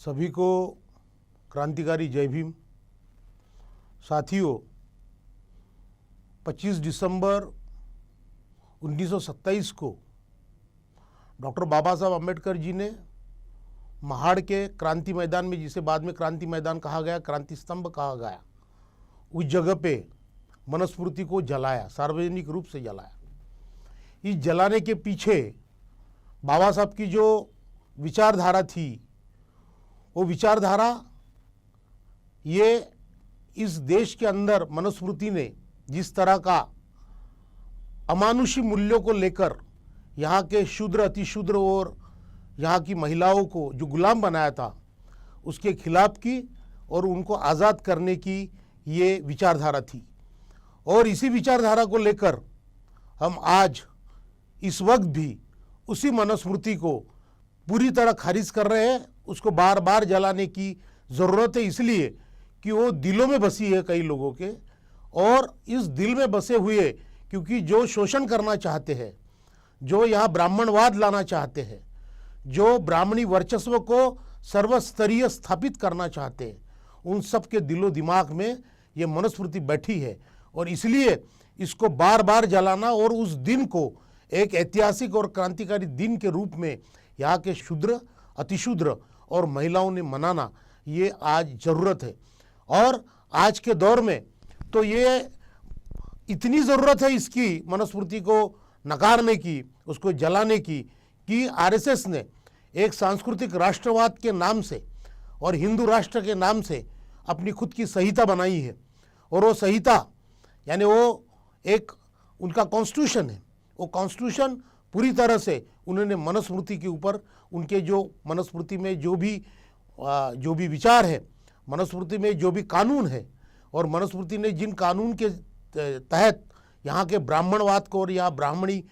सभी को क्रांतिकारी जय भीम। साथियों, 25 दिसंबर 1927 को डॉक्टर बाबा साहब अम्बेडकर जी ने महाड़ के क्रांति मैदान में, जिसे बाद में क्रांति मैदान कहा गया, क्रांति स्तंभ कहा गया, उस जगह पे मनुस्मृति को जलाया, सार्वजनिक रूप से जलाया। इस जलाने के पीछे बाबा साहब की जो विचारधारा थी, वो विचारधारा ये इस देश के अंदर मनुस्मृति ने जिस तरह का अमानुषी मूल्यों को लेकर यहाँ के शूद्र, अतिशूद्र और यहाँ की महिलाओं को जो गुलाम बनाया था, उसके खिलाफ की और उनको आज़ाद करने की ये विचारधारा थी। और इसी विचारधारा को लेकर हम आज इस वक्त भी उसी मनुस्मृति को पूरी तरह खारिज कर रहे हैं। उसको बार बार जलाने की ज़रूरत है, इसलिए कि वो दिलों में बसी है कई लोगों के, और इस दिल में बसे हुए क्योंकि जो शोषण करना चाहते हैं, जो यहाँ ब्राह्मणवाद लाना चाहते हैं, जो ब्राह्मणी वर्चस्व को सर्वस्तरीय स्थापित करना चाहते हैं, उन सब के दिलो दिमाग में ये मनुस्मृति बैठी है। और इसलिए इसको बार बार जलाना और उस दिन को एक ऐतिहासिक और क्रांतिकारी दिन के रूप में यहाँ के शूद्र, अतिशूद्र और महिलाओं ने मनाना, ये आज ज़रूरत है। और आज के दौर में तो ये इतनी ज़रूरत है इसकी, मनुस्मृति को नकारने की, उसको जलाने की, कि आरएसएस ने एक सांस्कृतिक राष्ट्रवाद के नाम से और हिंदू राष्ट्र के नाम से अपनी खुद की संहिता बनाई है। और वो संहिता यानी वो एक उनका कॉन्स्टिट्यूशन है। वो कॉन्स्टिट्यूशन पूरी तरह से उन्होंने मनुस्मृति के ऊपर, उनके जो मनुस्मृति में जो भी विचार है, मनुस्मृति में जो भी कानून है, और मनुस्मृति ने जिन कानून के तहत यहाँ के ब्राह्मणवाद को और यहाँ ब्राह्मणी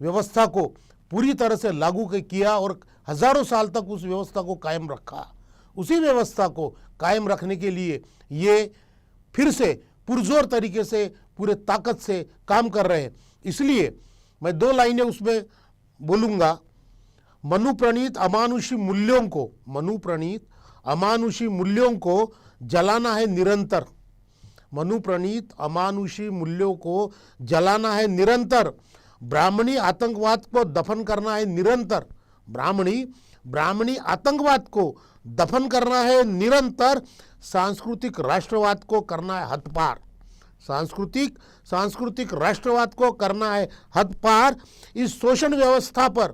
व्यवस्था को पूरी तरह से लागू किया और हज़ारों साल तक उस व्यवस्था को कायम रखा, उसी व्यवस्था को कायम रखने के लिए ये फिर से पुरजोर तरीके से, पूरे ताकत से काम कर रहे हैं। इसलिए मैं 2 लाइनें उसमें बोलूँगा। मनुप्रणीत अमानुषी मूल्यों को जलाना है निरंतर। मनुप्रणीत अमानुषी मूल्यों को जलाना है निरंतर। ब्राह्मणी आतंकवाद को दफन करना है निरंतर। ब्राह्मणी आतंकवाद को दफन करना है निरंतर। सांस्कृतिक राष्ट्रवाद को करना है हद-पार। सांस्कृतिक राष्ट्रवाद को करना है हद-पार। इस शोषण व्यवस्था पर,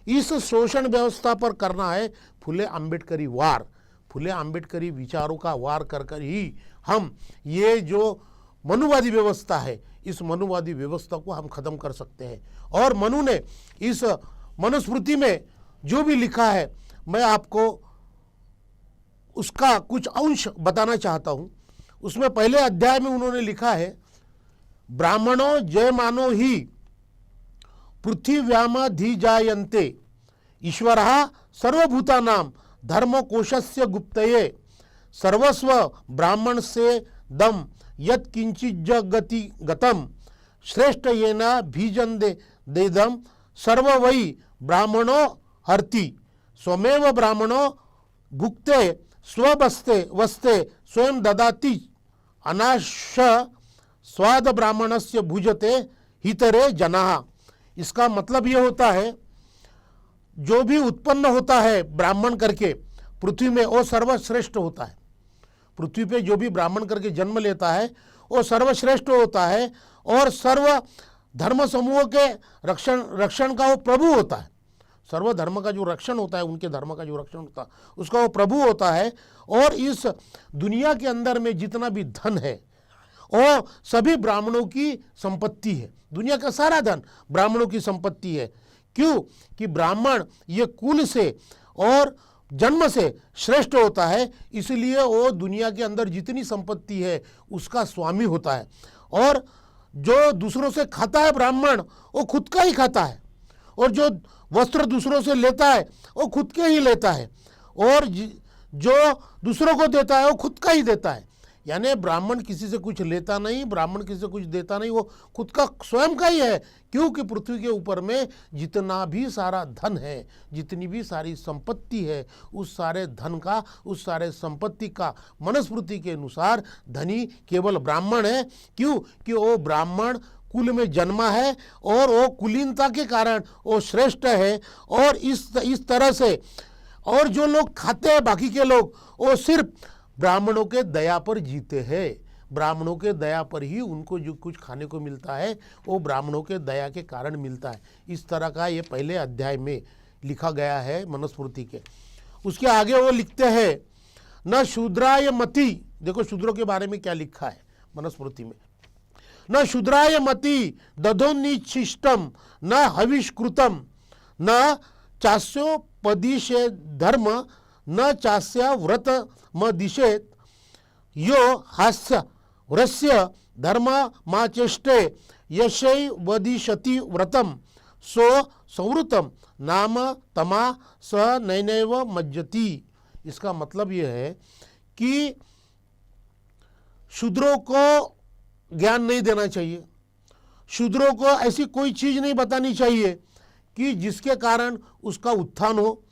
इस शोषण व्यवस्था पर करना है फुले आम्बेडकरी वार। फुले आम्बेडकरी विचारों का वार कर ही हम ये जो मनुवादी व्यवस्था है, इस मनुवादी व्यवस्था को हम खत्म कर सकते हैं। और मनु ने इस मनुस्मृति में जो भी लिखा है, मैं आपको उसका कुछ अंश बताना चाहता हूँ। उसमें पहले अध्याय में उन्होंने लिखा है, ब्राह्मणों जयमानो ही पृथिव्यामधिजायन्ते ईश्वरः सर्वभूतानां धर्मकोशस्य गुप्तये सर्वस्व ब्राह्मण से दम यत् किंचित जगति गतम श्रेष्ठ येना भीजन देदम सर्व वै ब्राह्मणो हर्ति स्वमेव ब्राह्मणो भुक्ते स्वबस्ते वस्ते स्वयं ददाति अनाश स्वाद ब्राह्मणस्य भुजते हितरे जनाः। इसका मतलब ये होता है, जो भी उत्पन्न होता है ब्राह्मण करके पृथ्वी में, वो सर्वश्रेष्ठ होता है। पृथ्वी पे जो भी ब्राह्मण करके जन्म लेता है वो सर्वश्रेष्ठ होता है, और सर्व धर्म समूह के रक्षण का वो प्रभु होता है। सर्व धर्म का जो रक्षण होता है, उनके धर्म का जो रक्षण होता है, उसका वो प्रभु होता है। और इस दुनिया के अंदर में जितना भी धन है वो सभी ब्राह्मणों की संपत्ति है। दुनिया का सारा धन ब्राह्मणों की संपत्ति है। क्यों? कि ब्राह्मण ये कुल से और जन्म से श्रेष्ठ होता है, इसलिए वो दुनिया के अंदर जितनी संपत्ति है उसका स्वामी होता है। और जो दूसरों से खाता है ब्राह्मण, वो खुद का ही खाता है, और जो वस्त्र दूसरों से लेता है वो खुद के ही लेता है, और जो दूसरों को देता है वो खुद का ही देता है। यानी ब्राह्मण किसी से कुछ लेता नहीं, ब्राह्मण किसी से कुछ देता नहीं, वो खुद का स्वयं का ही है। क्योंकि पृथ्वी के ऊपर में जितना भी सारा धन है, जितनी भी सारी संपत्ति है, उस सारे धन का, उस सारे संपत्ति का मनुस्मृति के अनुसार धनी केवल ब्राह्मण है। क्यों? कि वो ब्राह्मण कुल में जन्मा है और वो कुलीनता के कारण वो श्रेष्ठ है। और इस तरह से और जो लोग खाते हैं बाकी के लोग, वो सिर्फ ब्राह्मणों के दया पर जीते हैं। ब्राह्मणों के दया पर ही उनको जो कुछ खाने को मिलता है वो ब्राह्मणों के दया के कारण मिलता है। इस तरह का ये पहले अध्याय में लिखा गया है मनुस्मृति के। उसके आगे वो लिखते हैं न शूद्राय मति। देखो शूद्रों के बारे में क्या लिखा है मनुस्मृति में। न शूद्राय मति दधोनिच्छिष्टम न हविष्कृतम न चास्योपदिशे धर्म न चास्य व्रत म दिशेत यो हास्य व्रस्य धर्म मा चेष्टे यशै वदिशति व्रतम सो संवृतम नाम तमा स नैनैव मज्जति। इसका मतलब यह है कि शूद्रों को ज्ञान नहीं देना चाहिए, शूद्रों को ऐसी कोई चीज नहीं बतानी चाहिए कि जिसके कारण उसका उत्थान हो।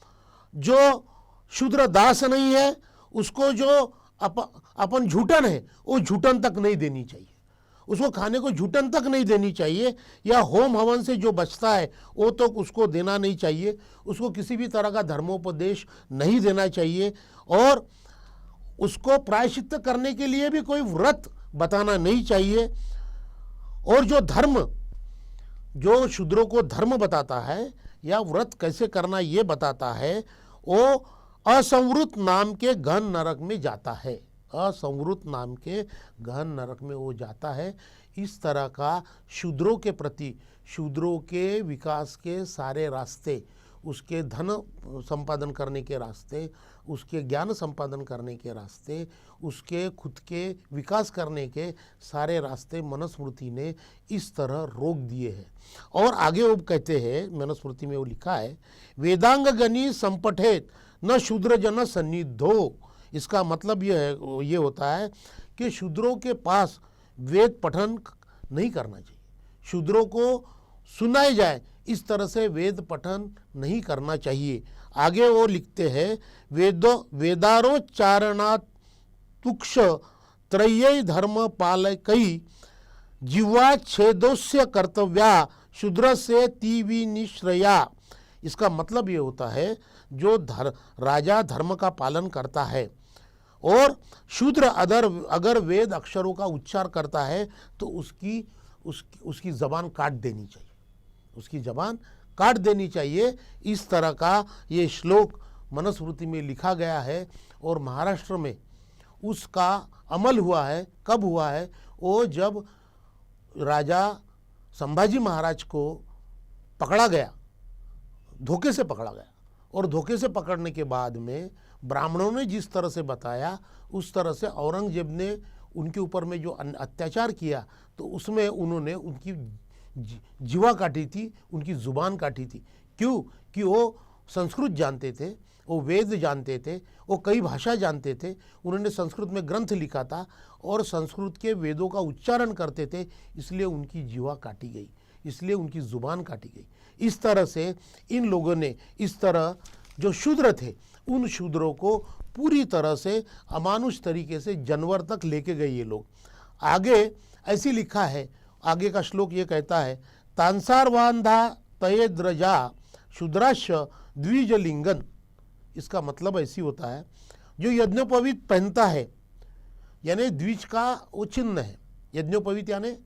जो शूद्र दास नहीं है उसको जो अपन झूठन है वो झूठन तक नहीं देनी चाहिए, उसको खाने को झूठन तक नहीं देनी चाहिए। या होम हवन से जो बचता है वो तो उसको देना नहीं चाहिए, उसको किसी भी तरह का धर्मोपदेश नहीं देना चाहिए। और उसको प्रायश्चित्त करने के लिए भी कोई व्रत बताना नहीं चाहिए। और जो धर्म, जो शूद्रों को धर्म बताता है या व्रत कैसे करना ये बताता है, वो असंवृत नाम के गहन नरक में जाता है। असंवृत नाम के गहन नरक में वो जाता है। इस तरह का शूद्रों के प्रति, शूद्रों के विकास के सारे रास्ते, उसके धन संपादन करने के रास्ते, उसके ज्ञान संपादन करने के रास्ते, उसके खुद के विकास करने के सारे रास्ते मनुस्मृति ने इस तरह रोक दिए हैं। और आगे वो कहते हैं, मनुस्मृति में वो लिखा है, वेदांग गणी संपठेत न शूद्र जन सन्निधो। इसका मतलब ये होता है कि शूद्रों के पास वेद पठन नहीं करना चाहिए, शूद्रों को सुनाए जाए इस तरह से वेद पठन नहीं करना चाहिए। आगे वो लिखते हैं, वेदारोच्चारणात्ुक्ष त्रय्यै धर्म पालकै जीवाच्छेदोस्य कर्तव्या शूद्र से तीविनिश्रया। इसका मतलब ये होता है जो राजा धर्म का पालन करता है और शूद्र अगर वेद अक्षरों का उच्चार करता है तो उसकी जबान काट देनी चाहिए, उसकी जबान काट देनी चाहिए। इस तरह का ये श्लोक मनुस्मृति में लिखा गया है और महाराष्ट्र में उसका अमल हुआ है। कब हुआ है? वो जब राजा संभाजी महाराज को पकड़ा गया, धोखे से पकड़ा गया, और धोखे से पकड़ने के बाद में ब्राह्मणों ने जिस तरह से बताया उस तरह से औरंगजेब ने उनके ऊपर में जो अत्याचार किया तो उसमें उन्होंने उनकी जीवा काटी थी, उनकी जुबान काटी थी। क्यों? कि वो संस्कृत जानते थे, वो वेद जानते थे, वो कई भाषा जानते थे, उन्होंने संस्कृत में ग्रंथ लिखा था और संस्कृत के वेदों का उच्चारण करते थे, इसलिए उनकी जीवा काटी गई, इसलिए उनकी जुबान काटी गई। इस तरह से इन लोगों ने इस तरह जो शूद्र थे उन शूद्रों को पूरी तरह से अमानुष तरीके से जानवर तक लेके गए ये लोग। आगे ऐसी लिखा है, आगे का श्लोक ये कहता है, तांसारवांधा तयेद्रजा शूद्राश द्विजलिंगन। इसका मतलब ऐसी होता है जो यज्ञोपवीत पहनता है, यानी द्विज का वो चिन्ह है। यज्ञोपवीत यानी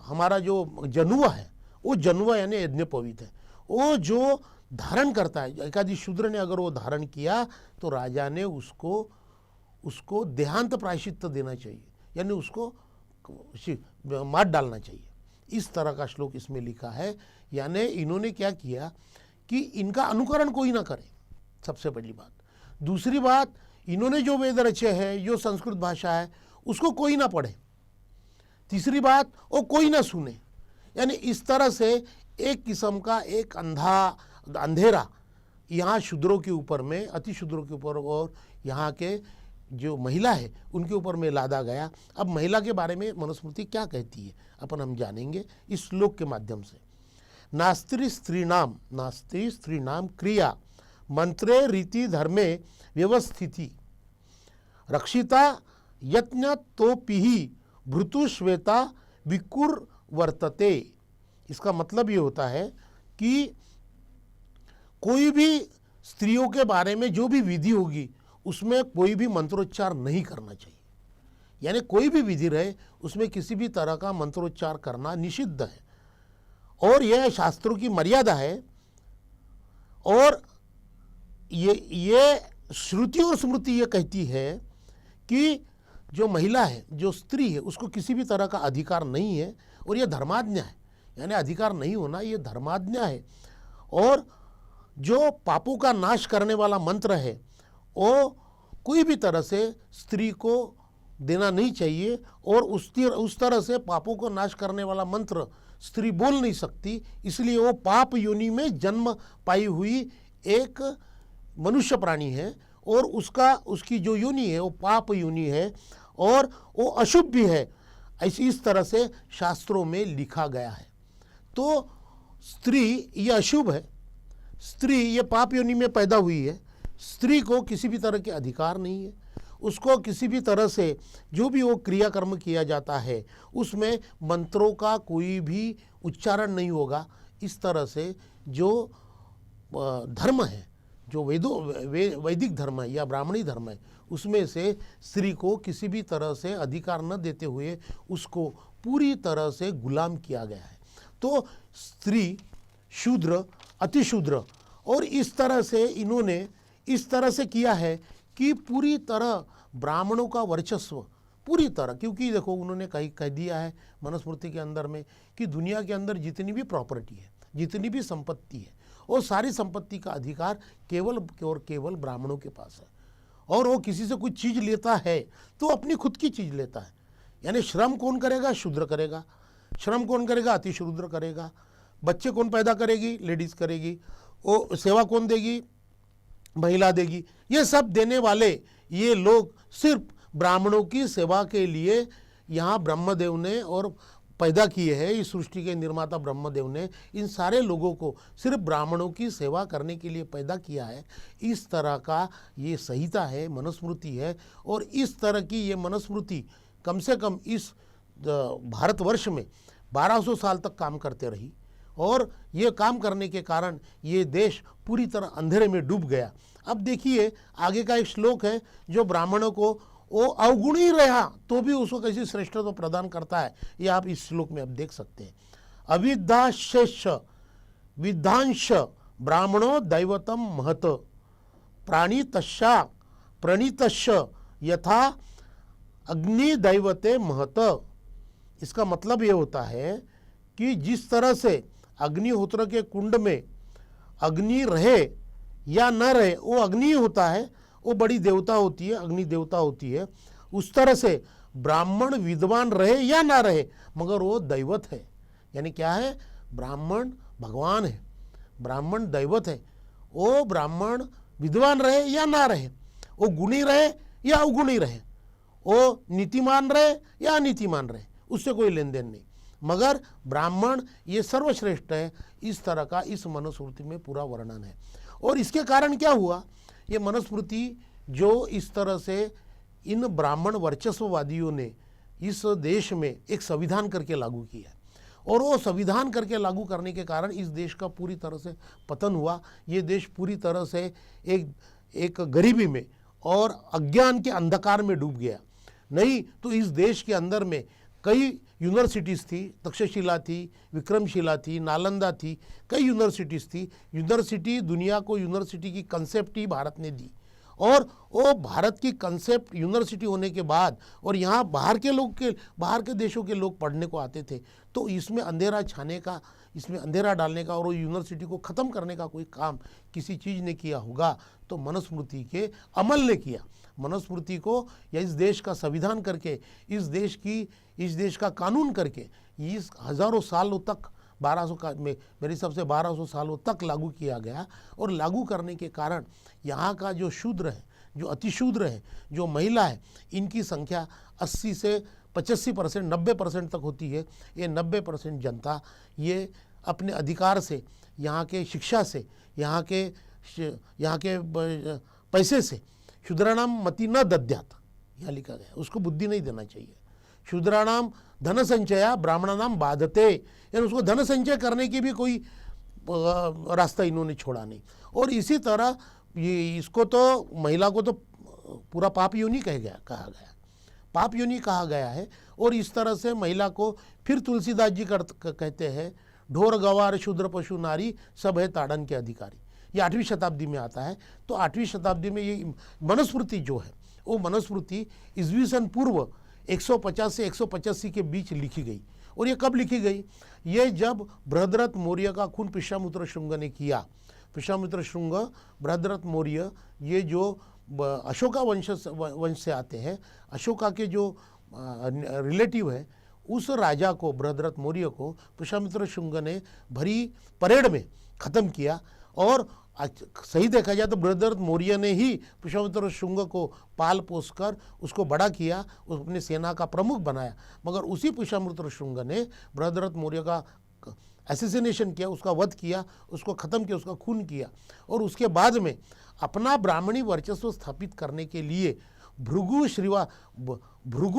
हमारा जो जनुआ है वो जनुआ यानी यज्ञोपवीत है। वो जो धारण करता है, एकादी शूद्र ने अगर वो धारण किया तो राजा ने उसको देहांत प्रायश्चित्त देना चाहिए, यानी उसको मार डालना चाहिए। इस तरह का श्लोक इसमें लिखा है। यानी इन्होंने क्या किया कि इनका अनुकरण कोई ना करे, सबसे पहली बात। दूसरी बात, इन्होंने जो वेद रचे हैं, जो संस्कृत भाषा है, उसको कोई ना पढ़े। तीसरी बात, वो कोई ना सुने। यानी इस तरह से एक किस्म का एक अंधेरा यहाँ शूद्रों के ऊपर में, अति शूद्रों के ऊपर और यहाँ के जो महिला है उनके ऊपर में लादा गया। अब महिला के बारे में मनुस्मृति क्या कहती है अपन हम जानेंगे इस श्लोक के माध्यम से। नास्ति स्त्रीणाम क्रिया मंत्रे रीति धर्मे व्यवस्थिति रक्षिता यत्न तोपिहि भृतुश्वेता विकुर वर्तते। इसका मतलब ये होता है कि कोई भी स्त्रियों के बारे में जो भी विधि होगी उसमें कोई भी मंत्रोच्चार नहीं करना चाहिए। यानी कोई भी विधि रहे उसमें किसी भी तरह का मंत्रोच्चार करना निषिद्ध है और यह शास्त्रों की मर्यादा है। और ये श्रुति और स्मृति ये कहती है कि जो महिला है, जो स्त्री है, उसको किसी भी तरह का अधिकार नहीं है और यह धर्माज्ञा है। यानी अधिकार नहीं होना ये धर्माज्ञा है। और जो पापों का नाश करने वाला मंत्र है वो कोई भी तरह से स्त्री को देना नहीं चाहिए और उस तरह से पापों को नाश करने वाला मंत्र स्त्री बोल नहीं सकती। इसलिए वो पाप योनि में जन्म पाई हुई एक मनुष्य प्राणी है और उसकी जो योनि है वो पाप योनि है और वो अशुभ भी है, ऐसी इस तरह से शास्त्रों में लिखा गया है। तो स्त्री ये अशुभ है, स्त्री ये पाप योनि में पैदा हुई है, स्त्री को किसी भी तरह के अधिकार नहीं है। उसको किसी भी तरह से जो भी वो क्रियाकर्म किया जाता है उसमें मंत्रों का कोई भी उच्चारण नहीं होगा। इस तरह से जो धर्म है, जो वैदिक धर्म है या ब्राह्मणी धर्म है, उसमें से स्त्री को किसी भी तरह से अधिकार न देते हुए उसको पूरी तरह से गुलाम किया गया है। तो स्त्री, शूद्र, अतिशूद्र और इस तरह से इन्होंने इस तरह से किया है कि पूरी तरह ब्राह्मणों का वर्चस्व पूरी तरह, क्योंकि देखो उन्होंने कह दिया है मनुस्मृति के अंदर में कि दुनिया के अंदर जितनी भी प्रॉपर्टी है, जितनी भी संपत्ति है, वो सारी संपत्ति का अधिकार केवल और केवल ब्राह्मणों के पास है। और वो किसी से कुछ चीज़ लेता है तो अपनी खुद की चीज़ लेता है। यानी श्रम कौन करेगा? शूद्र करेगा। श्रम कौन करेगा? अतिशूद्र करेगा। बच्चे कौन पैदा करेगी? लेडीज़ करेगी। वो सेवा कौन देगी? महिला देगी। ये सब देने वाले ये लोग सिर्फ ब्राह्मणों की सेवा के लिए यहाँ ब्रह्मदेव ने और पैदा किए हैं। इस सृष्टि के निर्माता ब्रह्मदेव ने इन सारे लोगों को सिर्फ ब्राह्मणों की सेवा करने के लिए पैदा किया है। इस तरह का ये संहिता है, मनुस्मृति है। और इस तरह की ये मनुस्मृति कम से कम इस भारतवर्ष में 1200 साल तक काम करते रही और ये काम करने के कारण ये देश पूरी तरह अंधेरे में डूब गया। अब देखिए आगे का एक श्लोक है जो ब्राह्मणों को वो अवगुणी रहा तो भी उसको कैसी श्रेष्ठता प्रदान करता है, ये आप इस श्लोक में अब देख सकते हैं। अविद्याशेष विद्यांश ब्राह्मणो दैवतम महत प्राणितश्चा प्रणीतश्च यथा अग्नि दैवते महत। इसका मतलब ये होता है कि जिस तरह से अग्निहोत्र के कुंड में अग्नि रहे या न रहे, वो अग्नि होता है, वो बड़ी देवता होती है, अग्नि देवता होती है। उस तरह से ब्राह्मण विद्वान रहे या ना रहे मगर वो दैवत है। यानी क्या है? ब्राह्मण भगवान है, ब्राह्मण दैवत है। वो ब्राह्मण विद्वान रहे या ना रहे, वो गुणी रहे या अवगुणी रहे, वो नीतिमान रहे या अनीतिमान रहे, उससे कोई लेन देन नहीं, मगर ब्राह्मण ये सर्वश्रेष्ठ है। इस तरह का इस मनुस्मृति में पूरा वर्णन है। और इसके कारण क्या हुआ? ये मनुस्मृति जो इस तरह से इन ब्राह्मण वर्चस्ववादियों ने इस देश में एक संविधान करके लागू किया है और वो संविधान करके लागू करने के कारण इस देश का पूरी तरह से पतन हुआ। ये देश पूरी तरह से एक गरीबी में और अज्ञान के अंधकार में डूब गया। नहीं तो इस देश के अंदर में कई यूनिवर्सिटीज़ थी, तक्षशिला थी, विक्रमशिला थी, नालंदा थी, कई यूनिवर्सिटीज़ थी। यूनिवर्सिटी दुनिया को यूनिवर्सिटी की कंसेप्ट ही भारत ने दी और वो भारत की कंसेप्ट यूनिवर्सिटी होने के बाद और यहाँ बाहर के देशों के लोग पढ़ने को आते थे तो इसमें अंधेरा छाने का, इसमें अंधेरा डालने का और वो यूनिवर्सिटी को ख़त्म करने का कोई काम किसी चीज़ ने किया होगा तो मनुस्मृति के अमल ने किया। मनुस्मृति को या इस देश का संविधान करके, इस देश का कानून करके इस हज़ारों सालों तक 1200 का मेरे हिसाब से 1200 सालों तक लागू किया गया। और लागू करने के कारण यहाँ का जो शूद्र है, जो अतिशूद्र है, जो महिला है, इनकी संख्या 80 से 85%, 90% तक होती है। ये 90% जनता ये अपने अधिकार से, यहाँ के शिक्षा से, यहाँ के पैसे से, शूद्राणाम मति न दद्यात, यहाँ लिखा गया, उसको बुद्धि नहीं देना चाहिए। शूद्राणाम धन संचया ब्राह्मणानाम बाधते, यानी उसको धन संचय करने की भी कोई रास्ता इन्होंने छोड़ा नहीं। और इसी तरह ये इसको तो महिला को तो पूरा पाप योनि कहा गया, पाप योनि कहा गया है। और इस तरह से महिला को फिर तुलसीदास जी कहते हैं, ढोर गवार शूद्र पशु नारी सब है ताड़न के अधिकारी। ये 8वीं शताब्दी में आता है। तो 8वीं शताब्दी में ये मनुस्मृति जो है, वो मनुस्मृति ईस्वी सन पूर्व 150 से 185 के बीच लिखी गई। और ये कब लिखी गई? ये जब बृहद्रथ मौर्य का खून पुष्यमित्र शुंग ने किया। पुष्यमित्र शुंग, बृहद्रथ मौर्य, ये जो अशोका वंश से आते हैं, अशोका के जो रिलेटिव है, उस राजा को, बृहद्रथ मौर्य को पुष्यमित्र शुंग ने भरी परेड में ख़त्म किया। और सही देखा जाए तो बृहद्रथ मौर्य ने ही पुष्यमित्र शुंग को पाल पोस कर उसको बड़ा किया, अपने सेना का प्रमुख बनाया। मगर उसी पुष्यमित्र शुंग ने बृहद्रथ मौर्य का असैसिनेशन किया, उसका वध किया, उसको ख़त्म किया, उसका खून किया। और उसके बाद में अपना ब्राह्मणी वर्चस्व स्थापित करने के लिए भृगु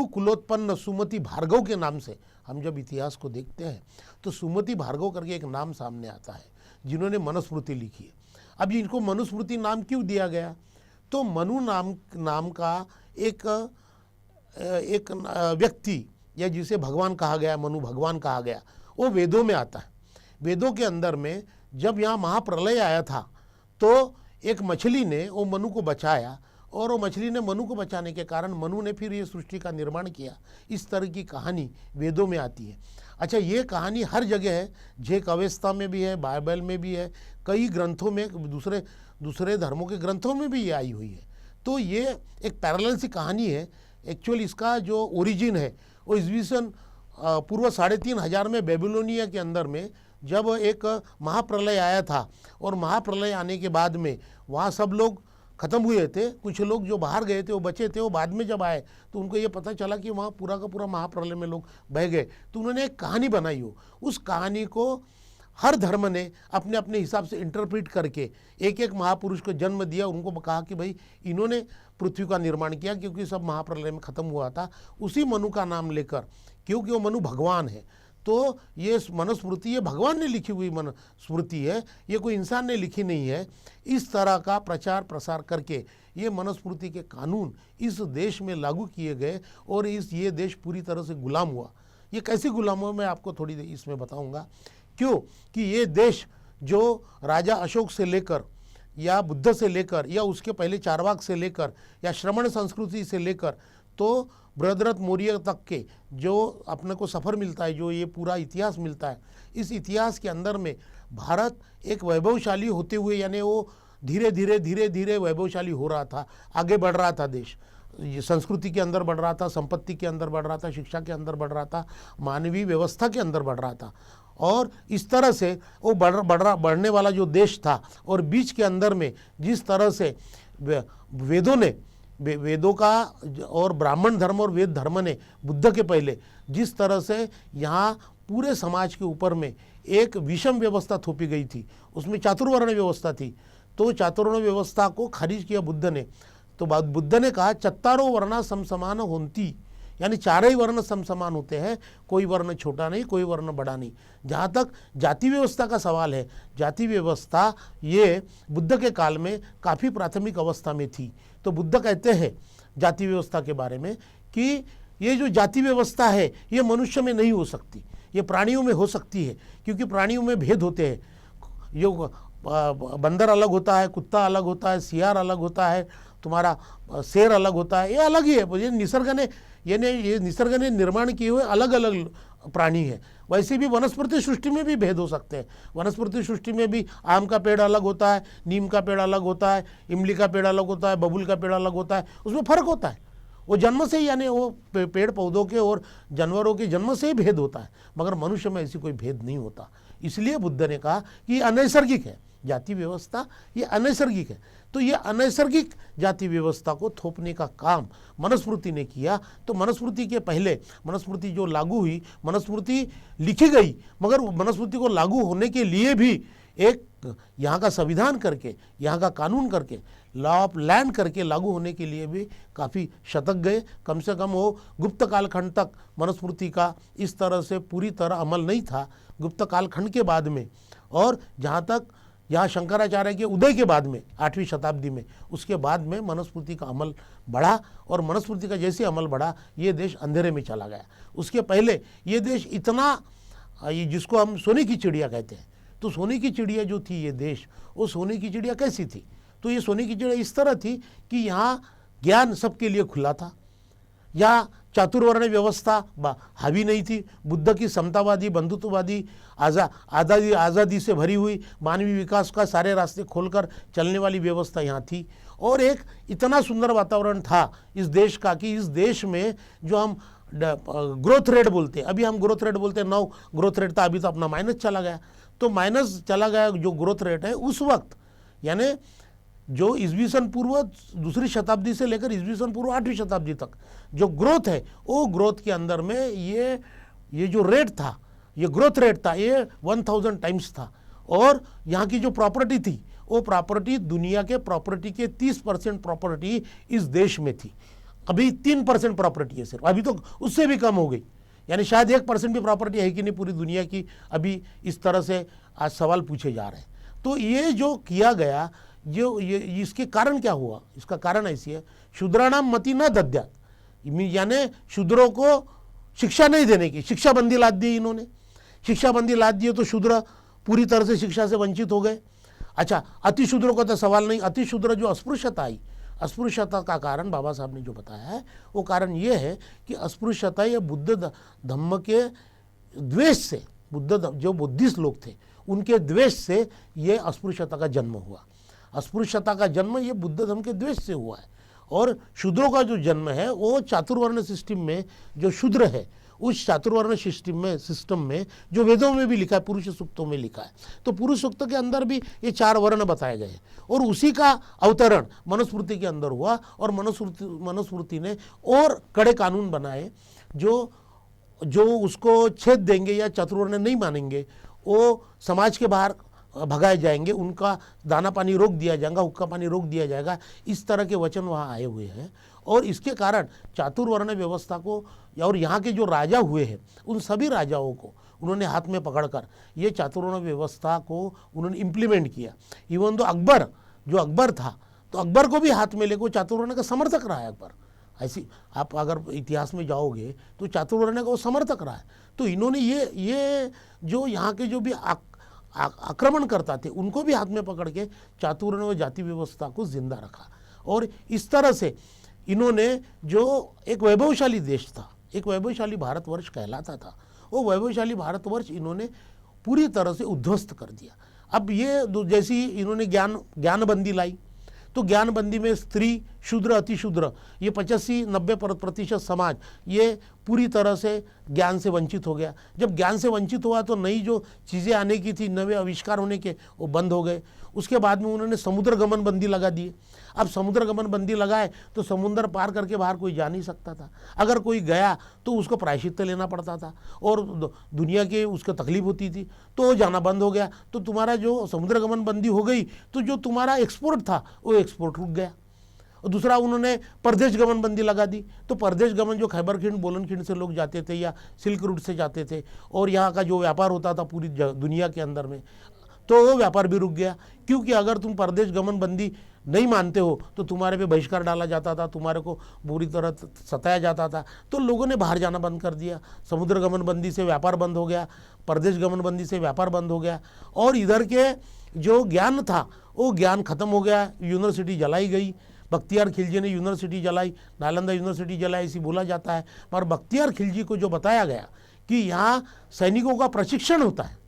कुलोत्पन्न सुमति भार्गव के नाम से, हम जब इतिहास को देखते हैं तो सुमति भार्गव करके एक नाम सामने आता है, जिन्होंने मनुस्मृति लिखी है। अब इनको मनुस्मृति नाम क्यों दिया गया? तो मनु नाम का एक व्यक्ति, या जिसे भगवान कहा गया, मनु भगवान कहा गया, वो वेदों में आता है। वेदों के अंदर में जब यहाँ महाप्रलय आया था तो एक मछली ने वो मनु को बचाया, और वो मछली ने मनु को बचाने के कारण मनु ने फिर ये सृष्टि का निर्माण किया। इस तरह की कहानी वेदों में आती है। अच्छा, ये कहानी हर जगह है, झेक अवेस्ता में भी है, बाइबल में भी है, कई ग्रंथों में, दूसरे धर्मों के ग्रंथों में भी ये आई हुई है। तो ये एक पैरेलल सी कहानी है। एक्चुअली इसका जो ओरिजिन है वो ईस्वी सन पूर्व 3500 में बेबीलोनिया के अंदर में जब एक महाप्रलय आया था, और महाप्रलय आने के बाद में वहाँ सब लोग ख़त्म हुए थे। कुछ लोग जो बाहर गए थे वो बचे थे, वो बाद में जब आए तो उनको ये पता चला कि वहाँ पूरा का पूरा महाप्रलय में लोग बह गए। तो उन्होंने एक कहानी बनाई हो, उस कहानी को हर धर्म ने अपने अपने हिसाब से इंटरप्रेट करके एक एक महापुरुष को जन्म दिया। उनको कहा कि भाई इन्होंने पृथ्वी का निर्माण किया, क्योंकि सब महाप्रलय में ख़त्म हुआ था। उसी मनु का नाम लेकर, क्योंकि वो मनु भगवान है, तो ये मनुस्मृति ये भगवान ने लिखी हुई मनुस्मृति है, ये कोई इंसान ने लिखी नहीं है। इस तरह का प्रचार प्रसार करके ये मनुस्मृति के कानून इस देश में लागू किए गए, और ये देश पूरी तरह से गुलाम हुआ। ये कैसे गुलाम हुआ मैं आपको थोड़ी देर इसमें बताऊंगा। क्यों कि ये देश जो राजा अशोक से लेकर, या बुद्ध से लेकर, या उसके पहले चारवाक से लेकर, या श्रमण संस्कृति से लेकर, तो बृहद्रथ मौर्य तक के जो अपने को सफ़र मिलता है, जो ये पूरा इतिहास मिलता है, इस इतिहास के अंदर में भारत एक वैभवशाली होते हुए, यानी वो धीरे धीरे वैभवशाली हो रहा था, आगे बढ़ रहा था। देश संस्कृति के अंदर बढ़ रहा था, संपत्ति के अंदर बढ़ रहा था, शिक्षा के अंदर बढ़ रहा था, मानवीय व्यवस्था के अंदर बढ़ रहा था। और इस तरह से वो बढ़ने वाला जो देश था, और बीच के अंदर में जिस तरह से वेदों का और ब्राह्मण धर्म और वेद धर्म ने बुद्ध के पहले जिस तरह से यहाँ पूरे समाज के ऊपर में एक विषम व्यवस्था थोपी गई थी, उसमें चातुर्वर्ण व्यवस्था थी। तो चातुर्वर्ण व्यवस्था को खारिज किया बुद्ध ने। तो बुद्ध ने कहा चत्तारो वर्णा समसमान होती, यानी चारों ही वर्ण समसमान होते हैं, कोई वर्ण छोटा नहीं, कोई वर्ण बड़ा नहीं। जहाँ तक जाति व्यवस्था का सवाल है, जाति व्यवस्था ये बुद्ध के काल में काफ़ी प्राथमिक अवस्था में थी। तो बुद्ध कहते हैं जाति व्यवस्था के बारे में कि ये जो जाति व्यवस्था है ये मनुष्य में नहीं हो सकती, ये प्राणियों में हो सकती है, क्योंकि प्राणियों में भेद होते हैं। जो बंदर अलग होता है, कुत्ता अलग होता है, सियार अलग होता है, तुम्हारा शेर अलग होता है, ये अलग ही है। ये निसर्ग ने निर्माण किए हुए अलग अलग प्राणी है। वैसे भी वनस्पति सृष्टि में भी भेद हो सकते हैं। वनस्पति सृष्टि में भी आम का पेड़ अलग होता है, नीम का पेड़ अलग होता है, इमली का पेड़ अलग होता है, बबूल का पेड़ अलग होता है, उसमें फर्क होता है। वो जन्म से ही, यानी वो पेड़ पौधों के और जानवरों के जन्म से ही भेद होता है, मगर मनुष्य में ऐसी कोई भेद नहीं होता। इसलिए बुद्ध ने कहा कि अनैसर्गिक है, जाति व्यवस्था ये अनैसर्गिक है। तो ये अनैसर्गिक जाति व्यवस्था को थोपने का काम मनुस्मृति ने किया। तो मनुस्मृति के पहले मनुस्मृति जो लागू हुई, मनुस्मृति लिखी गई, मगर मनुस्मृति को लागू होने के लिए भी एक यहाँ का संविधान करके, यहाँ का कानून करके, लॉ ऑफ लैंड करके लागू होने के लिए भी काफ़ी शतक गए। कम से कम वो गुप्त कालखंड तक मनुस्मृति का इस तरह से पूरी तरह अमल नहीं था। गुप्त कालखंड के बाद में, और जहाँ तक यहाँ शंकराचार्य के उदय के बाद में 8वीं शताब्दी में, उसके बाद में मनुस्मृति का अमल बढ़ा। और मनुस्मृति का जैसे अमल बढ़ा, ये देश अंधेरे में चला गया। उसके पहले ये देश इतना, ये जिसको हम सोने की चिड़िया कहते हैं, तो सोने की चिड़िया जो थी ये देश, वो सोने की चिड़िया कैसी थी? तो ये सोने की चिड़िया इस तरह थी कि यहाँ ज्ञान सबके लिए खुला था, या चातुर्वर्ण व्यवस्था हावी नहीं थी, बुद्ध की समतावादी, बंधुत्ववादी, आज़ादी से भरी हुई, मानवीय विकास का सारे रास्ते खोलकर चलने वाली व्यवस्था यहाँ थी। और एक इतना सुंदर वातावरण था इस देश का कि इस देश में जो हम ग्रोथ रेट बोलते हैं, अभी हम ग्रोथ रेट बोलते हैं, 9 ग्रोथ रेट था, अभी तो अपना माइनस चला गया। तो माइनस चला गया जो ग्रोथ रेट है उस वक्त, यानी जो ईस्वी सन पूर्व 2री शताब्दी से लेकर ईस्वी सन पूर्व 8वीं शताब्दी तक जो ग्रोथ है, वो ग्रोथ के अंदर में ये जो रेट था, ये ग्रोथ रेट था, ये 1000 टाइम्स था। और यहाँ की जो प्रॉपर्टी थी, वो प्रॉपर्टी दुनिया के प्रॉपर्टी के 30% प्रॉपर्टी इस देश में थी। अभी 3% प्रॉपर्टी है सिर्फ, अभी तो उससे भी कम हो गई। यानी शायद 1% भी प्रॉपर्टी है कि नहीं पूरी दुनिया की, अभी इस तरह से आज सवाल पूछे जा रहे हैं। तो ये जो किया गया, जो ये इसके कारण क्या हुआ? इसका कारण ऐसी है, शूद्राणाम मति न दद्यात्, यानी शूद्रों को शिक्षा नहीं देने की शिक्षा बंदी लाद दी इन्होंने। शिक्षा बंदी लाद दी तो शूद्र पूरी तरह से शिक्षा से वंचित हो गए। अच्छा, अति शूद्रों का तो सवाल नहीं, अति शूद्र जो अस्पृश्यता आई, अस्पृश्यता का कारण बाबा साहब ने जो बताया है, वो कारण ये है कि अस्पृश्यता ये बुद्ध धम्म के द्वेष से, जो बुद्धिस्ट लोग थे उनके द्वेष से ये अस्पृश्यता का जन्म हुआ। अस्पृश्यता का जन्म ये बुद्ध धर्म के द्वेष से हुआ है। और शूद्रों का जो जन्म है वो चातुर्वर्ण सिस्टम में जो शूद्र है, उस चातुर्वर्ण सिस्टम में जो वेदों में भी लिखा है, पुरुष सूक्तों में लिखा है, तो पुरुष सूक्त के अंदर भी ये 4 वर्ण बताए गए और उसी का अवतरण मनुस्मृति के अंदर हुआ। और मनुस्मृति ने और कड़े कानून बनाए जो उसको छेद देंगे या चातुर्वर्ण नहीं मानेंगे वो समाज के बाहर भगाए जाएंगे, उनका दाना पानी रोक दिया जाएगा, हुक्का पानी रोक दिया जाएगा। इस तरह के वचन वहाँ आए हुए हैं। और इसके कारण चातुर्वर्ण व्यवस्था को, और यहाँ के जो राजा हुए हैं उन सभी राजाओं को उन्होंने हाथ में पकड़कर ये चातुर्वर्ण व्यवस्था को उन्होंने इम्प्लीमेंट किया। इवन तो अकबर था, तो अकबर को भी हाथ में लेकर चातुर्वर्ण का समर्थक रहा है अकबर। ऐसी आप अगर इतिहास में जाओगे तो चातुर्वर्ण का वो समर्थक रहा है। तो इन्होंने ये जो यहाँ के जो भी आक्रमण करता थे उनको भी हाथ में पकड़ के चातुर्वर्ण व जाति व्यवस्था को जिंदा रखा। और इस तरह से इन्होंने जो एक वैभवशाली देश था, एक वैभवशाली भारतवर्ष कहलाता था, वो वैभवशाली भारतवर्ष इन्होंने पूरी तरह से उद्ध्वस्त कर दिया। अब ये जैसी इन्होंने ज्ञानबंदी लाई, तो ज्ञानबंदी में स्त्री, शूद्र, अतिशूद्र, ये 85-90% समाज ये पूरी तरह से ज्ञान से वंचित हो गया। जब ज्ञान से वंचित हुआ तो नई जो चीज़ें आने की थी, नए आविष्कार होने के, वो बंद हो गए। उसके बाद में उन्होंने समुद्र गमन बंदी लगा दिए। अब समुद्र गमन बंदी लगाए तो समुद्र पार करके बाहर कोई जा नहीं सकता था। अगर कोई गया तो उसको प्रायश्चित्त लेना पड़ता था और दुनिया के उसको तकलीफ होती थी, तो वो जाना बंद हो गया। तो तुम्हारा जो समुद्र गमन बंदी हो गई तो जो तुम्हारा एक्सपोर्ट था वो एक्सपोर्ट रुक गया। और दूसरा उन्होंने परदेश गमन बंदी लगा दी। तो परदेश गमन जो खैबर खिंड, बोलन खिंड से लोग जाते थे या सिल्क रूट से जाते थे, और यहाँ का जो व्यापार होता था पूरी दुनिया के अंदर में, तो वो व्यापार भी रुक गया। क्योंकि अगर तुम परदेश गमन बंदी नहीं मानते हो तो तुम्हारे पे बहिष्कार डाला जाता था, तुम्हारे को बुरी तरह सताया जाता था। तो लोगों ने बाहर जाना बंद कर दिया। समुद्र गमन बंदी से व्यापार बंद हो गया, परदेश गमन बंदी से व्यापार बंद हो गया। और इधर के जो ज्ञान था वो ज्ञान खत्म हो गया। यूनिवर्सिटी जलाई गई। बख्तियार खिलजी ने यूनिवर्सिटी जलाई, नालंदा यूनिवर्सिटी जलाई, ऐसी बोला जाता है। पर बख्तियार खिलजी को जो बताया गया कि यहाँ सैनिकों का प्रशिक्षण होता है,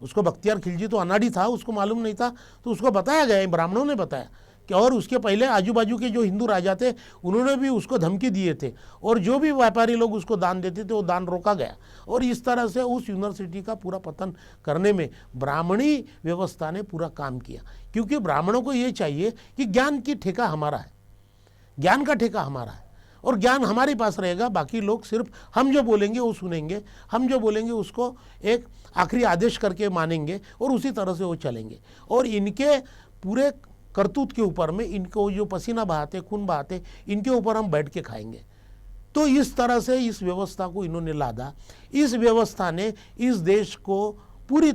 उसको बख्तियार खिलजी तो अनाड़ी था, उसको मालूम नहीं था, तो उसको बताया गया, ब्राह्मणों ने बताया कि और उसके पहले आजू बाजू के जो हिंदू राजा थे उन्होंने भी उसको धमकी दिए थे, और जो भी व्यापारी लोग उसको दान देते थे वो दान रोका गया, और इस तरह से उस यूनिवर्सिटी का पूरा पतन करने में ब्राह्मणी व्यवस्था ने पूरा काम किया। क्योंकि ब्राह्मणों को ये चाहिए कि ज्ञान की ठेका हमारा है, ज्ञान का ठेका हमारा है, और ज्ञान हमारे पास रहेगा, बाकी लोग सिर्फ हम जो बोलेंगे वो सुनेंगे, हम जो बोलेंगे उसको एक आखिरी आदेश करके मानेंगे और उसी तरह से वो चलेंगे, और इनके पूरे करतूत के ऊपर में इनको जो पसीना बहाते, खून बहाते, इनके ऊपर हम बैठ के खाएंगे। तो इस तरह से इस व्यवस्था को इन्होंने लादा। इस व्यवस्था ने इस देश को पूरी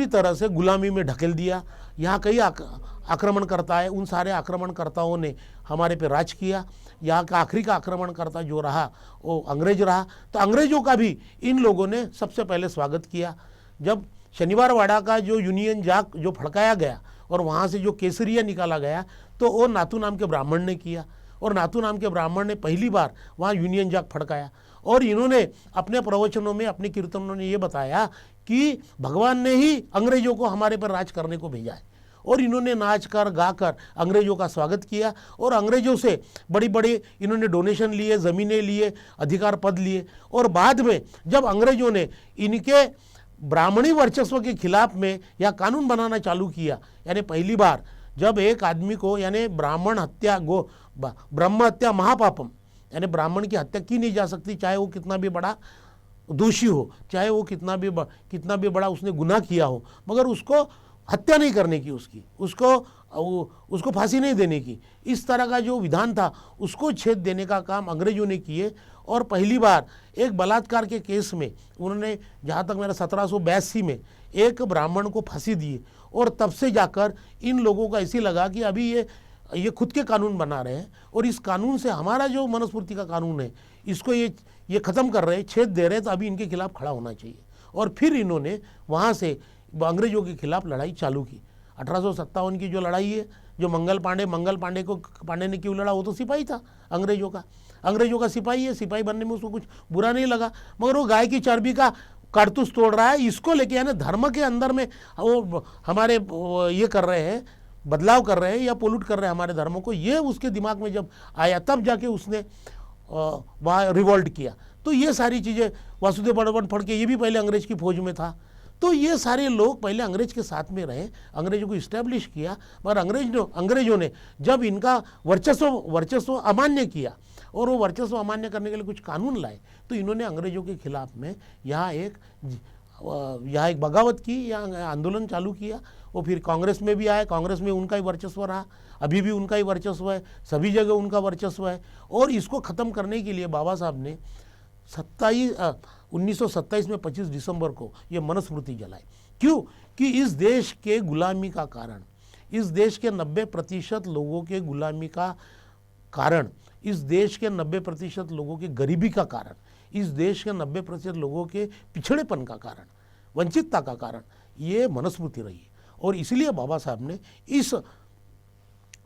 तरह से गुलामी में ढकेल दिया। यहाँ कई आक्रमणकर्ता है, उन सारे आक्रमणकर्ताओं ने हमारे पे राज किया। यहाँ का आखिरी का आक्रमणकर्ता जो रहा वो अंग्रेज रहा। तो अंग्रेजों का भी इन लोगों ने सबसे पहले स्वागत किया। जब शनिवार वाड़ा का जो यूनियन जाक जो फड़काया गया और वहाँ से जो केसरिया निकाला गया, तो वो नाथू नाम के ब्राह्मण ने किया, और नाथू नाम के ब्राह्मण ने पहली बार वहाँ यूनियन जाक फड़काया। और इन्होंने अपने प्रवचनों में, अपने कीर्तनों में ये बताया कि भगवान ने ही अंग्रेजों को हमारे पर राज करने को भेजा है, और इन्होंने नाच कर गा कर अंग्रेजों का स्वागत किया, और अंग्रेजों से बड़ी बड़ी इन्होंने डोनेशन लिए, ज़मीनें लिए, अधिकार पद लिए। और बाद में जब अंग्रेजों ने इनके ब्राह्मणी वर्चस्व के खिलाफ में या कानून बनाना चालू किया, यानी पहली बार जब एक आदमी को, यानी ब्राह्मण हत्या ब्रह्म हत्या महापापम, यानी ब्राह्मण की हत्या की नहीं जा सकती, चाहे वो कितना भी बड़ा दोषी हो, चाहे वो कितना भी बड़ा उसने गुनाह किया हो, मगर उसको हत्या नहीं करने की, उसको फांसी नहीं देने की। इस तरह का जो विधान था उसको छेद देने का काम अंग्रेजों ने किए। और पहली बार एक बलात्कार के केस में उन्होंने, जहाँ तक मेरा 1782 में एक ब्राह्मण को फांसी दी, और तब से जाकर इन लोगों का ऐसी लगा कि अभी ये खुद के कानून बना रहे हैं, और इस कानून से हमारा जो मनुस्मृति का कानून है इसको ये ख़त्म कर रहे हैं, छेद दे रहे हैं, तो अभी इनके खिलाफ खड़ा होना चाहिए। और फिर इन्होंने वहाँ से अंग्रेजों के खिलाफ लड़ाई चालू की। 1857 की जो लड़ाई है, जो मंगल पांडे ने क्यों लड़ा, वो तो सिपाही था अंग्रेजों का सिपाही है, सिपाही बनने में उसको कुछ बुरा नहीं लगा, मगर वो गाय की चर्बी का कारतूस तोड़ रहा है, इसको लेके, यानी धर्म के अंदर में वो हमारे ये कर रहे हैं, बदलाव कर रहे हैं या पोल्यूट कर रहे हैं हमारे धर्मों को, ये उसके दिमाग में जब आया तब जाके उसने वहाँ रिवोल्ट किया। तो ये सारी चीज़ें, वासुदेव बड़वन फड़के ये भी पहले अंग्रेज की फौज में था। तो ये सारे लोग पहले अंग्रेज के साथ में रहे, अंग्रेजों को इस्टेब्लिश किया, पर अंग्रेजों ने जब इनका वर्चस्व अमान्य किया, और वो वर्चस्व अमान्य करने के लिए कुछ कानून लाए, तो इन्होंने अंग्रेजों के खिलाफ में यहाँ एक बगावत की, या आंदोलन चालू किया। वो फिर कांग्रेस में भी आए, कांग्रेस में उनका ही वर्चस्व रहा, अभी भी उनका ही वर्चस्व है, सभी जगह उनका वर्चस्व है। और इसको ख़त्म करने के लिए बाबा साहब ने 1927 में 25 दिसंबर को ये मनुस्मृति जलाई। क्यों? कि इस देश के गुलामी का कारण, इस देश के 90% लोगों के गुलामी का कारण, इस देश के 90% लोगों के गरीबी का कारण, इस देश के 90% लोगों के पिछड़ेपन का कारण, वंचितता का कारण ये मनुस्मृति रही है। और इसलिए बाबा साहब ने इस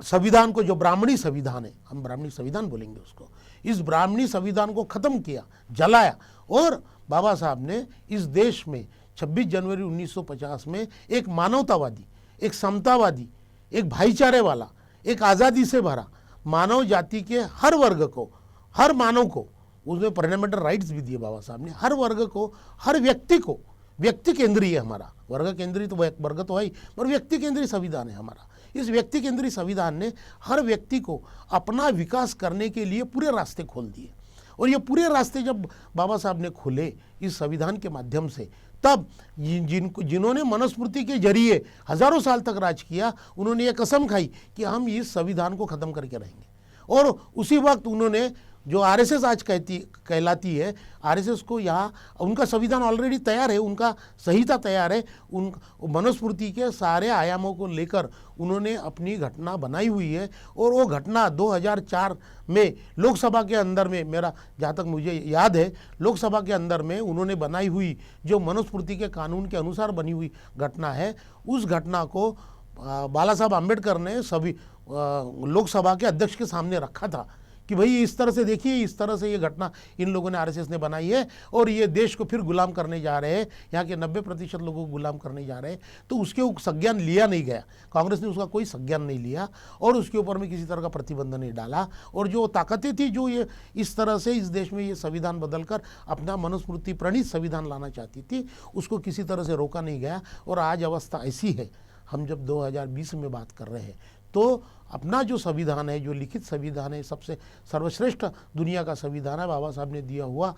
संविधान को, जो ब्राह्मणी संविधान है, हम ब्राह्मणी संविधान बोलेंगे उसको, इस ब्राह्मणी संविधान को ख़त्म किया, जलाया। और बाबा साहब ने इस देश में 26 जनवरी 1950 में एक मानवतावादी, एक समतावादी, एक भाईचारे वाला, एक आज़ादी से भरा, मानव जाति के हर वर्ग को, हर मानव को, उसमें फंडामेंटल राइट्स भी दिए बाबा साहब ने, हर वर्ग को, हर व्यक्ति को, व्यक्ति केंद्रीय है हमारा, वर्ग केंद्रीय तो वर्ग तो है ही, पर व्यक्ति केंद्रीय संविधान है हमारा। इस व्यक्ति केंद्रीय संविधान ने हर व्यक्ति को अपना विकास करने के लिए पूरे रास्ते खोल दिए। और ये पूरे रास्ते जब बाबा साहब ने खोले इस संविधान के माध्यम से, तब जिन्होंने मनुस्मृति के जरिए हजारों साल तक राज किया, उन्होंने ये कसम खाई कि हम इस संविधान को ख़त्म करके रहेंगे। और उसी वक्त उन्होंने, जो आरएसएस आज कहलाती है, आरएसएस को यहाँ उनका संविधान ऑलरेडी तैयार है, उनका संहिता तैयार है, उन मनुस्मृति के सारे आयामों को लेकर उन्होंने अपनी घटना बनाई हुई है। और वो घटना 2004 में लोकसभा के अंदर में, मेरा जहाँ तक मुझे याद है, लोकसभा के अंदर में उन्होंने बनाई हुई जो मनुस्मृति के कानून के अनुसार बनी हुई घटना है, उस घटना को बाला साहब आम्बेडकर ने सभी लोकसभा के अध्यक्ष के सामने रखा था कि भाई इस तरह से देखिए, इस तरह से ये घटना इन लोगों ने, आरएसएस ने बनाई है और ये देश को फिर गुलाम करने जा रहे हैं, यहाँ के 90% लोगों को गुलाम करने जा रहे हैं, तो उसके संज्ञान लिया नहीं गया। कांग्रेस ने उसका कोई संज्ञान नहीं लिया और उसके ऊपर में किसी तरह का प्रतिबंध नहीं डाला। और जो ताकतें थी जो ये इस तरह से इस देश में ये संविधान बदलकर अपना मनुस्मृति प्रणीत संविधान लाना चाहती थी, उसको किसी तरह से रोका नहीं गया। और आज अवस्था ऐसी है, हम जब 2020 में बात कर रहे हैं, तो अपना जो संविधान है, जो लिखित संविधान है, सबसे सर्वश्रेष्ठ दुनिया का संविधान है, बाबा साहब ने दिया हुआ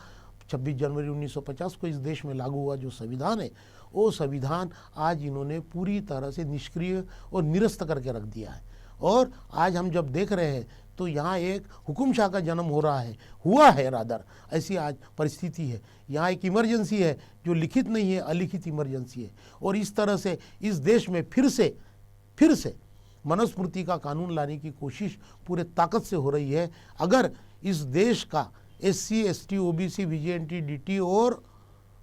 26 जनवरी 1950 को इस देश में लागू हुआ जो संविधान है, वो संविधान आज इन्होंने पूरी तरह से निष्क्रिय और निरस्त करके रख दिया है। और आज हम जब देख रहे हैं तो यहाँ एक हुकुमशाह का जन्म हो रहा है, हुआ है रादर, ऐसी आज परिस्थिति है। यहाँ एक इमरजेंसी है जो लिखित नहीं है, अलिखित इमरजेंसी है। और इस तरह से इस देश में फिर से मनुस्मृति का कानून लाने की कोशिश पूरे ताकत से हो रही है। अगर इस देश का SC, ST, OBC, VJNT, DT और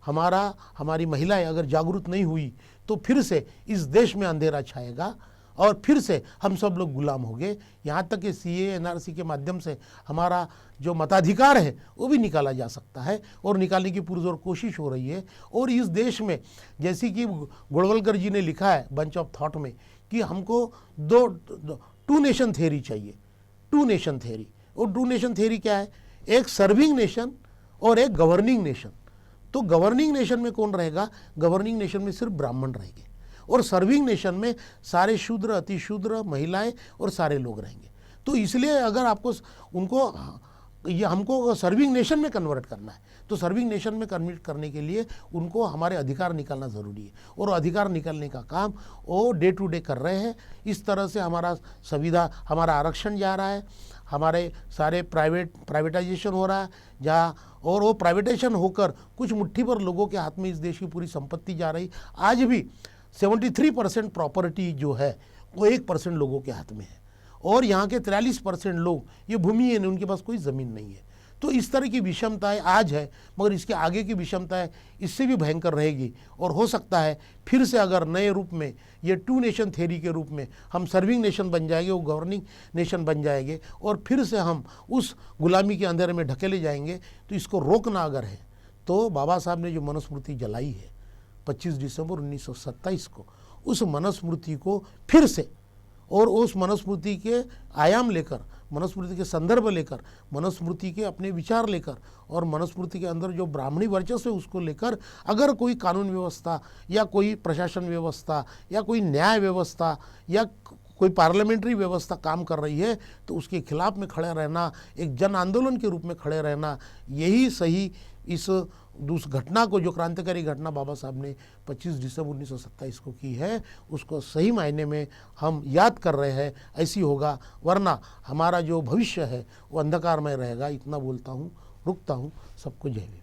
हमारी महिलाएं अगर जागरूक नहीं हुई तो फिर से इस देश में अंधेरा छाएगा और फिर से हम सब लोग गुलाम हो गए। यहाँ तक कि CA, NRC के माध्यम से हमारा जो मताधिकार है वो भी निकाला जा सकता है और निकालने की पुरजोर कोशिश हो रही है। और इस देश में जैसे कि गोलवलकर जी ने लिखा है बंच ऑफ थॉट में कि हमको टू नेशन थ्योरी चाहिए, टू नेशन थ्योरी। और टू नेशन थ्योरी क्या है? एक सर्विंग नेशन और एक गवर्निंग नेशन। तो गवर्निंग नेशन में कौन रहेगा? गवर्निंग नेशन में सिर्फ ब्राह्मण रहेंगे और सर्विंग नेशन में सारे शूद्र, अति शूद्र, महिलाएं और सारे लोग रहेंगे। तो इसलिए अगर आपको हमको सर्विंग नेशन में कन्वर्ट करना है तो सर्विंग नेशन में कन्वर्ट करने के लिए उनको हमारे अधिकार निकालना ज़रूरी है। और अधिकार निकालने का काम वो डे टू डे कर रहे हैं। इस तरह से हमारा संविधान, हमारा आरक्षण जा रहा है, हमारे सारे प्राइवेटाइजेशन हो रहा है जहाँ, और वो प्राइवेटाइजेशन होकर कुछ मुट्ठी भर लोगों के हाथ में इस देश की पूरी संपत्ति जा रही। आज भी 73% प्रॉपर्टी जो है वो 1% लोगों के हाथ में है और यहाँ के 43% लोग ये भूमिहीन, उनके पास कोई ज़मीन नहीं है। तो इस तरह की विषमताएं आज है, मगर इसके आगे की विषमताएं इससे भी भयंकर रहेगी। और हो सकता है फिर से अगर नए रूप में ये टू नेशन थ्योरी के रूप में हम सर्विंग नेशन बन जाएंगे, वो गवर्निंग नेशन बन जाएंगे और फिर से हम उस गुलामी के अंधेरे में ढकेले जाएंगे। तो इसको रोकना अगर है तो बाबा साहब ने जो मनुस्मृति जलाई है 25 दिसंबर 1927 को, उस मनुस्मृति को फिर से और उस मनुस्मृति के आयाम लेकर, मनुस्मृति के संदर्भ लेकर, मनुस्मृति के अपने विचार लेकर और मनुस्मृति के अंदर जो ब्राह्मणी वर्चस्व है उसको लेकर अगर कोई कानून व्यवस्था या कोई प्रशासन व्यवस्था या कोई न्याय व्यवस्था या कोई पार्लियामेंट्री व्यवस्था काम कर रही है तो उसके खिलाफ में खड़े रहना, एक जन आंदोलन के रूप में खड़े रहना, यही सही इस घटना को, जो क्रांतिकारी घटना बाबा साहब ने 25 दिसंबर 1927 को की है, उसको सही मायने में हम याद कर रहे हैं। ऐसी होगा, वरना हमारा जो भविष्य है वो अंधकारमय रहेगा। इतना बोलता हूँ, रुकता हूँ। सबको जय हिंद।